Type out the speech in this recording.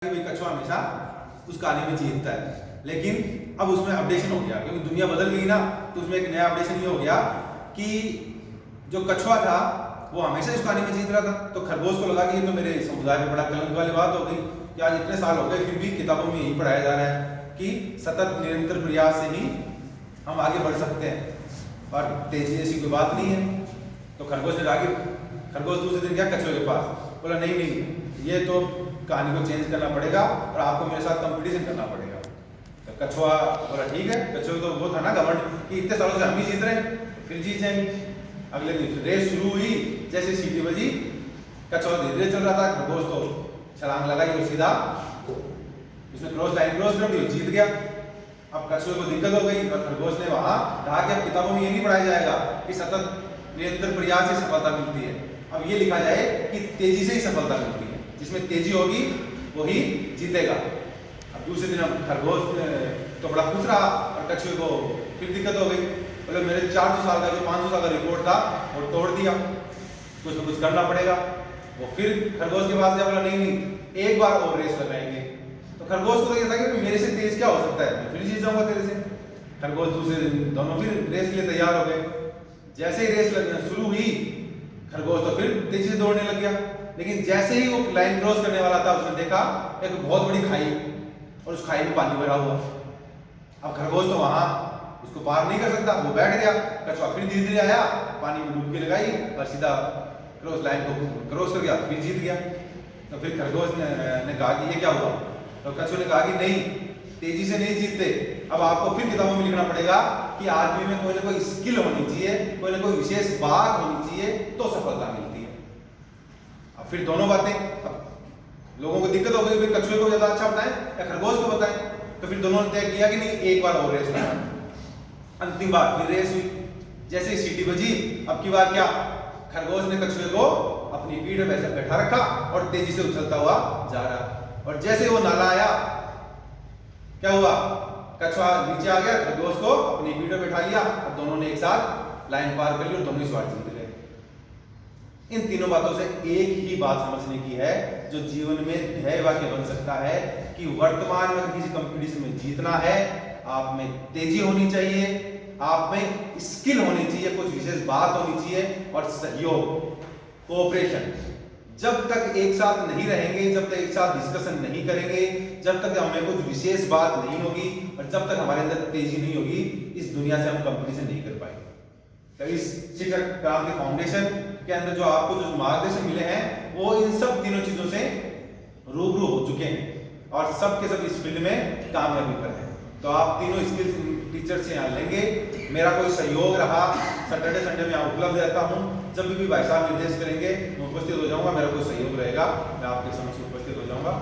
भाई कछुआ हमेशा उस कहानी में जीतता है, लेकिन अब उसमें अपडेशन हो गया क्योंकि दुनिया बदल गई ना। तो उसमें एक नया अपडेशन ये हो गया कि जो कछुआ था वो हमेशा इस कहानी में जीत रहा था। तो खरगोश को लगा कि ये तो मेरे समुदाय में बड़ा कलंक वाली बात हो गई कि आज इतने साल हो गए फिर भी किताबों में यही पढ़ाया जा रहा है कि सतत निरंतर प्रयास से ही हम आगे बढ़ सकते हैं और तेजी ऐसी कोई बात नहीं है। तो खरगोश ने कहा कि खरगोश दूसरे दिन गया कछुए के पास, बोला नहीं नहीं ये तो कहानी को चेंज करना पड़ेगा और आपको मेरे साथ कंपटीशन करना पड़ेगा। तो कछुआ बोला ठीक है। कछुए तो वो था ना घमंड कि इतने सालों से हम ही जीत रहे हैं फिर जीत जाएंगे। अगले दिन रेस शुरू हुई, जैसे सीटी बजी कछुआ धीरे धीरे चल रहा था, खरगोश तो छलांग लगाई और सीधा उसने क्रॉस लाइन क्रॉस कर दी, जीत गया। अब कछुए को दिक्कत हो गई और खरगोश ने वहां कहा कि अब किताबों में ये नहीं पढ़ाया जाएगा कि सतत निरंतर प्रयास से सफलता मिलती है, अब ये लिखा जाए कि तेजी से ही सफलता मिलती है, जिसमें तेजी होगी वही जीतेगा। अब दूसरे दिन अब खरगोश तो बड़ा खुश रहा और कछुए को फिर दिक्कत हो गई, बोले मेरे 400 साल का जो 500 साल का रिकॉर्ड था वो तोड़ दिया, कुछ ना कुछ करना पड़ेगा। वो फिर खरगोश के पास गया, बोला नहीं नहीं एक बार और रेस लगाएंगे। तो खरगोश को तो ये था कि मेरे से तेज क्या हो सकता है, मैं फिर जीत जाऊंगा तेरे से। खरगोश दूसरे दिन दोनों फिर रेस के लिए तैयार हो गए। जैसे ही रेस लगना शुरू हुई खरगोश तो फिर तेजी से दौड़ने लग गया, लेकिन जैसे ही वो लाइन क्रॉस करने वाला था उसने देखा एक बहुत बड़ी खाई और उस खाई में पानी भरा हुआ। अब खरगोश तो वहां उसको पार नहीं कर सकता, वो बैठ गया। कछुआ फिर धीरे धीरे आया, पानी में डुबकी लगाई और सीधा क्रॉस लाइन को क्रॉस कर गया, फिर जीत गया। तो फिर खरगोश ने कहा कि ये क्या हुआ। तो कछुए ने कहा कि नहीं तेजी से नहीं जीतते, अब आपको फिर किताबों में लिखना पड़ेगा कि आदमी में कोई ना कोई स्किल होनी चाहिए, कोई ना कोई विशेष बात होनी चाहिए तो सफलता मिलती है। अब फिर दोनों बातें, अब लोगों को दिक्कत हो गई कछुए को ज्यादा अच्छा बताएं या खरगोश को बताएं। तो फिर दोनों ने तय किया कि नहीं एक बार और रेस लगा। अंतिम बार फिर रेस हुई, जैसे ही सीटी बजी अब की बार क्या खरगोश ने कछुए को अपनी पीठ में बैठा रखा और तेजी से उछलता हुआ जा रहा। और जैसे वो नाला आया क्या हुआ, कछुआ नीचे आ गया, खरगोश को अपनी पीठ में बैठा लिया और दोनों ने एक साथ लाइन पार कर ली और दोनों इस बार जीत गए। इन तीनों बातों से एक ही बात समझने की है जो जीवन में ध्येय वाक्य बन सकता है कि वर्तमान में किसी कंपटीशन में जीतना है, आप में तेजी होनी चाहिए, आप में स्किल होनी चाहिए, कुछ विशेष बात होनी चाहिए और सहयोग कोऑपरेशन। जब तक एक साथ नहीं रहेंगे, जब तक एक साथ डिस्कशन नहीं करेंगे, जब तक हमें कुछ विशेष बात नहीं होगी और जब तक हमारे अंदर तेजी नहीं होगी, इस दुनिया से हम कंपटीशन नहीं कर पाएंगे। तो इस शिक्षक क्रांति फाउंडेशन के अंदर जो आपको जो मार्गदर्शन मिले हैं वो इन सब तीनों चीजों से रूबरू हो चुके हैं और सब के सब इस फील्ड में कामयाबी पर हैं। तो आप तीनों स्किल्स टीचर से यहाँ लेंगे। मेरा कोई सहयोग रहा, सैटरडे संडे में यहाँ उपलब्ध रहता हूँ, जब भी भाई साहब निर्देश करेंगे मैं उपस्थित हो जाऊंगा, मेरा कोई सहयोग रहेगा मैं आपके समक्ष उपस्थित हो जाऊंगा।